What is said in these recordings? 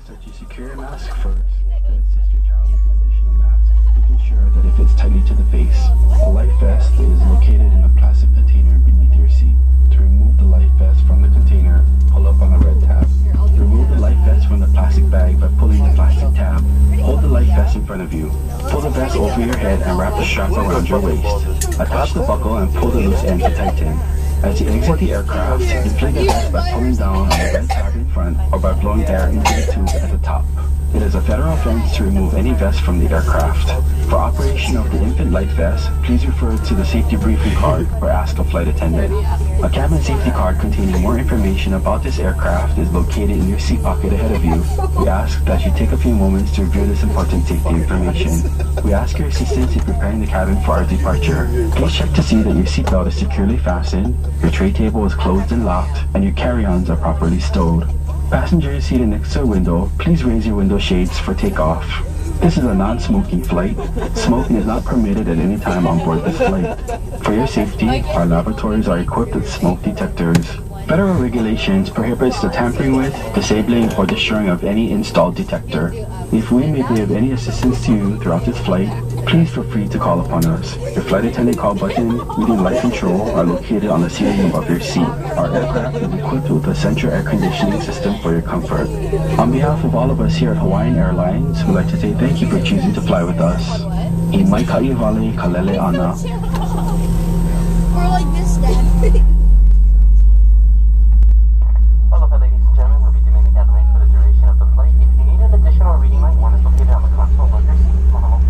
ask that you secure your mask first, then assist your child with an additional mask, making sure that it fits tightly to the face. The life vest is located in a plastic container beneath your seat. To remove the life vest from the container, pull up on the red tab. Remove the life vest from the plastic bag by pulling the plastic tab. Hold the life vest in front of you. Pull the vest over your head and wrap the strap around your waist. Attach the buckle and pull the loose end to tighten. As you exit the aircraft, inflate the vest by pulling down on the red tab in front or by blowing air into the tube at the top. It is a federal offense to remove any vest from the aircraft. For operation of the infant life vest, please refer to the safety briefing card or ask a flight attendant. A cabin safety card containing more information about this aircraft is located in your seat pocket ahead of you. We ask that you take a few moments to review this important safety information. We ask your assistance in preparing the cabin for our departure. Please check to see that your seatbelt is securely fastened, your tray table is closed and locked, and your carry-ons are properly stowed. Passengers seated next to a window, please raise your window shades for takeoff. This is a non-smoking flight. Smoking is not permitted at any time on board this flight. For your safety, our laboratories are equipped with smoke detectors. Federal regulations prohibits the tampering with, disabling, or destroying of any installed detector. If we may be of any assistance to you throughout this flight, please feel free to call upon us. Your flight attendant call button, reading light control are located on the ceiling above your seat. Our aircraft is equipped with a central air conditioning system for your comfort. On behalf of all of us here at Hawaiian Airlines, we'd like to say thank you for choosing to fly with us. I mai ka'iwale kalele ana. Or like this, Dad. Aloha, ladies and gentlemen. We'll be dimming the cabin lights for the duration of the flight. If you need an additional reading light, one is located on the console above your seat. Mahalo.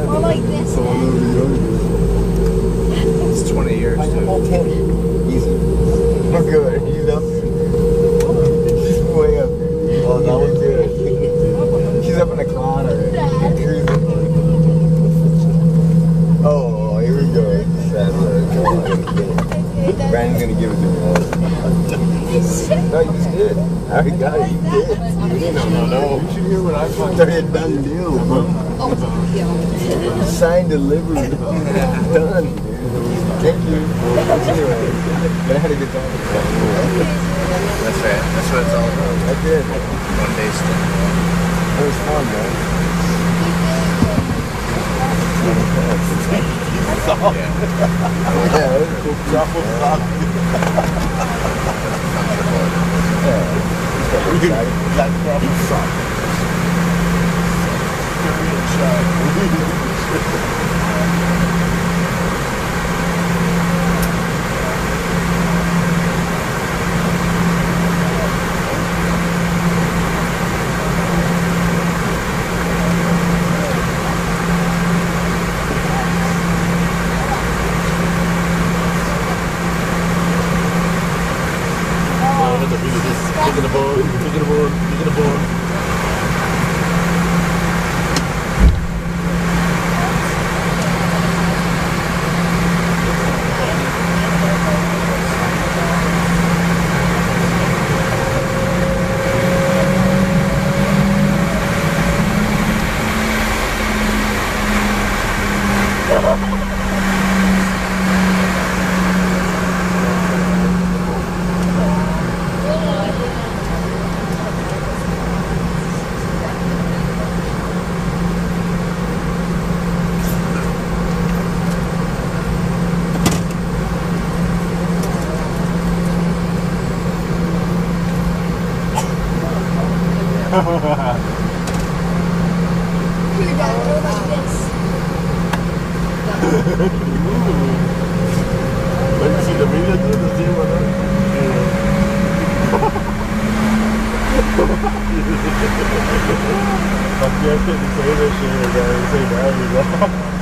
Or like this, Dad. It's 20 years too. Easy. We're good. He's up there. She's way up there. Oh, that was good. She's up in the cloud already. Oh, here we go. Brandon's gonna give it to me. No, you just did. I already got it. You did. No. You should hear what I thought. It's a done deal, bro. Signed, delivered. Done. Thank you. Anyway, but I had a good time. That's right. That's what it's all about. I did. One day still. It was fun, man. Yeah, it was cool. Truffle sock. That truffle sock. I couldn't say that shit again. I say that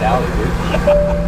Sally, dude.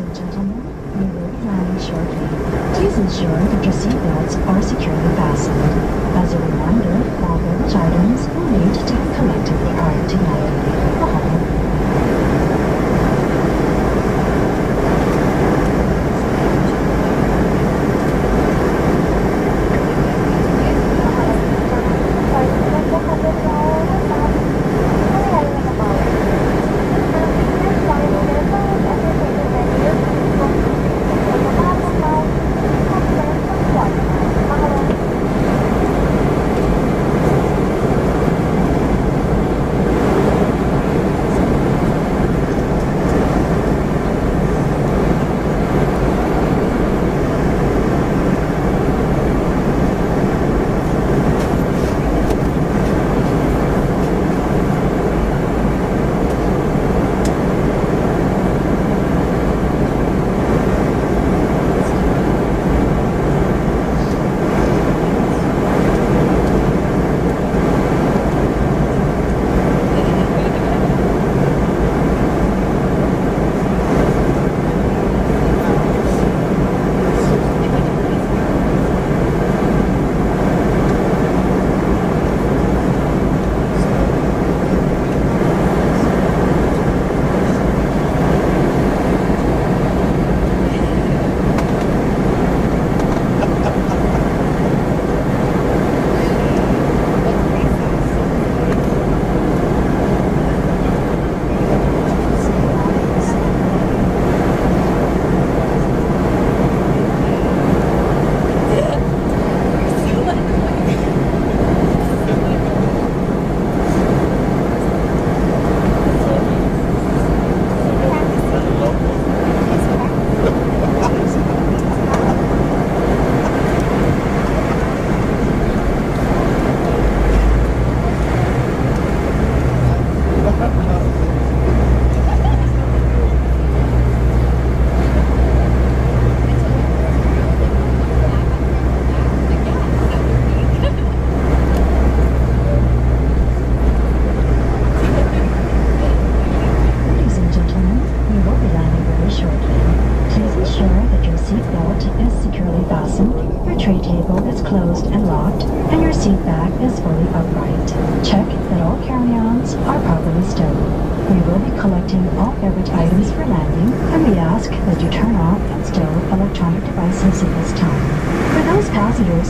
and gentlemen, we will be landing shortly. Please ensure that your seatbelts are securely fastened. As a reminder, all baggage items will need to be collected prior to landing. Mahalo.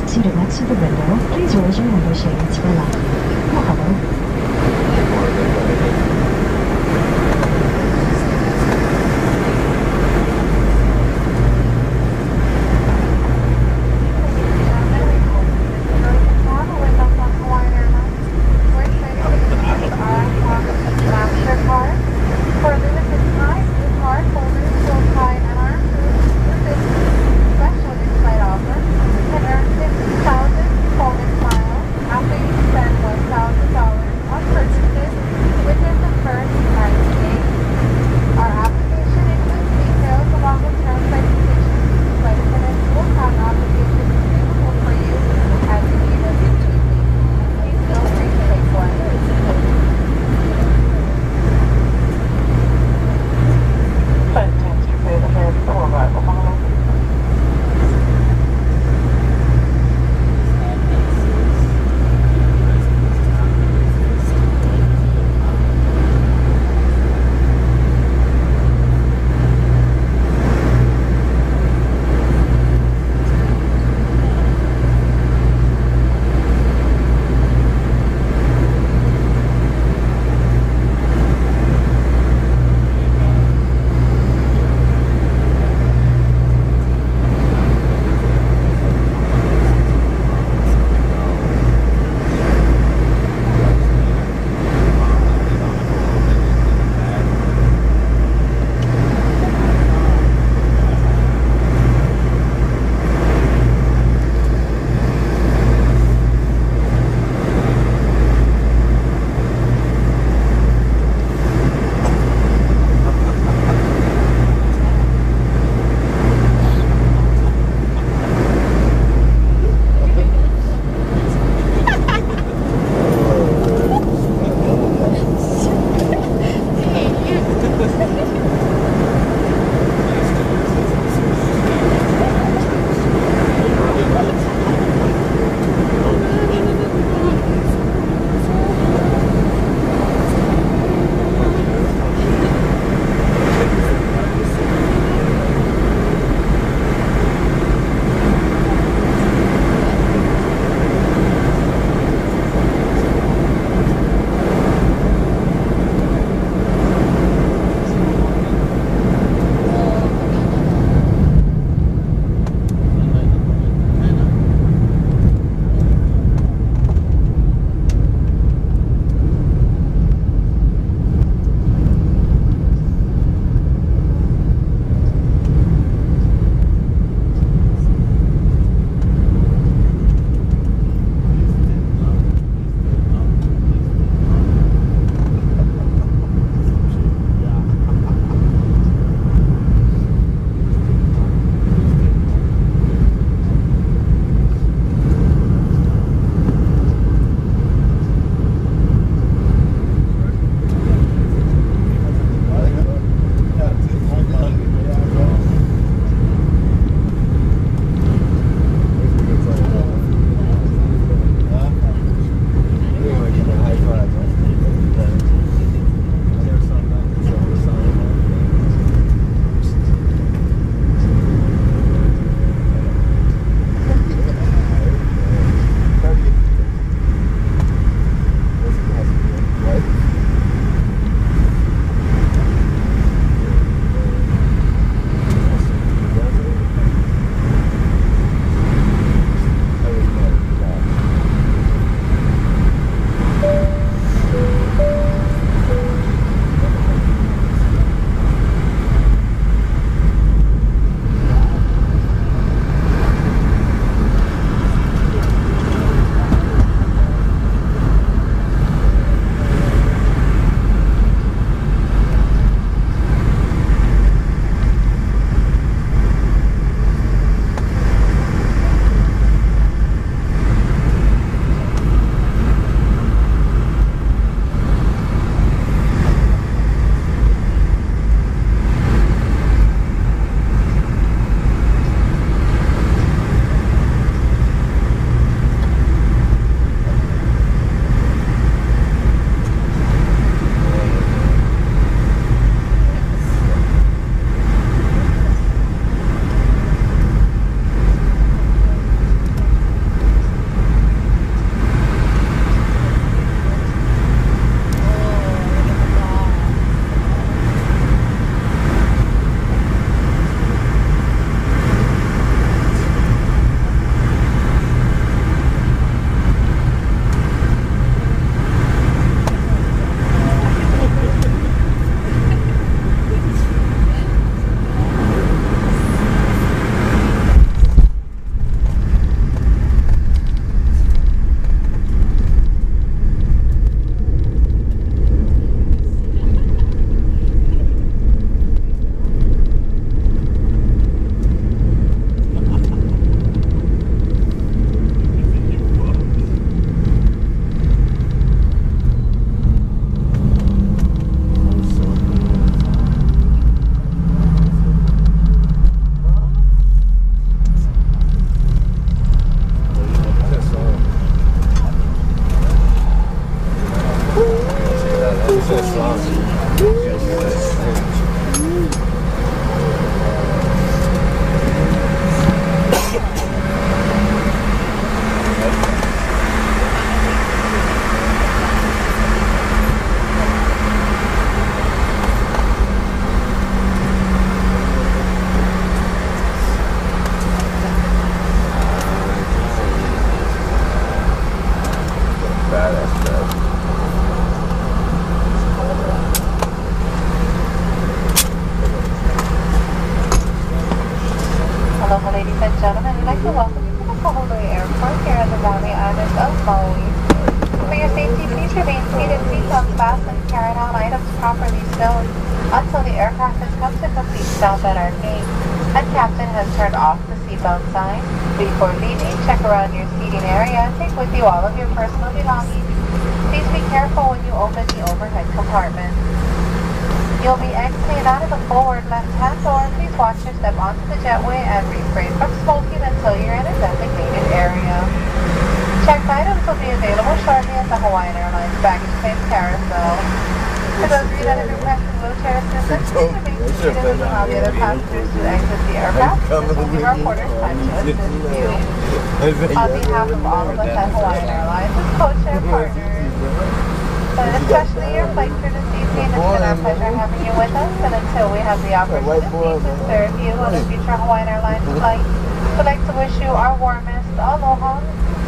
Seated next to the window, please raise your window shades for landing. Mahalo. $50,000 Polish miles after you spend $1,000 and gentlemen, we'd like to welcome you to the Kahului Airport here on the Maui Island of Maui. For your safety, please remain seated, seatbelts fastened, carry on items properly stowed until the aircraft has come to complete stop at our gate and captain has turned off the seatbelt sign. Before leaving, check around your seating area and take with you all of your personal belongings. Please be careful when you open the overhead compartment. You'll be exiting out of the forward left-hand door. Please watch your step onto the jetway and refrain from smoking until you're in a designated area. Checked items will be available shortly at the Hawaiian Airlines baggage claim carousel. For those of you that have requested wheelchair assistance, please remain seated and allow the other passengers to exit the aircraft. This will give our porters time to assist you. On behalf of all of us at Hawaiian Airlines, as co-chair partners, but especially your flight crew this evening, it's been our pleasure having you with us, and until we have the opportunity to serve you on a future Hawaiian Airlines flight, we'd like to wish you our warmest aloha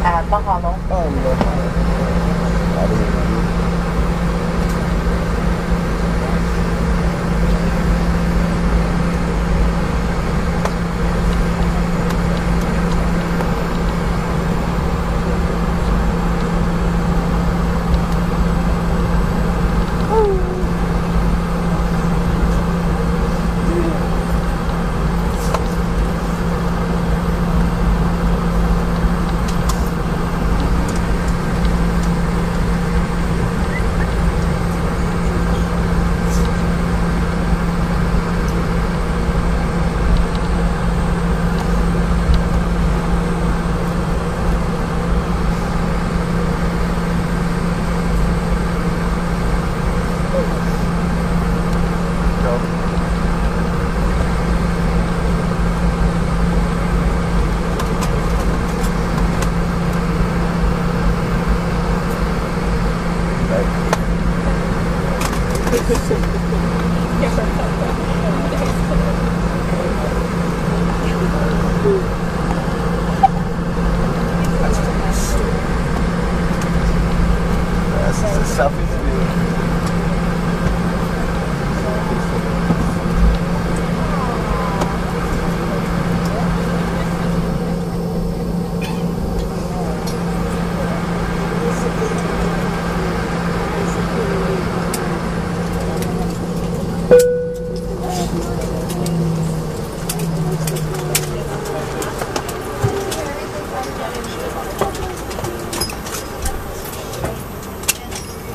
and mahalo.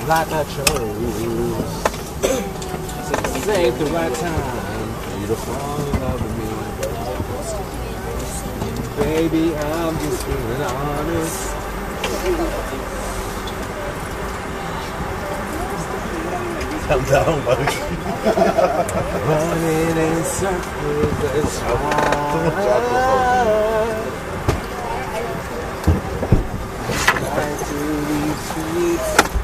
Like I chose. This ain't the right time for you to fall in love with me. Baby, I'm just being honest. Calm down, buddy. Running in circles, it's hard. Flying through these streets.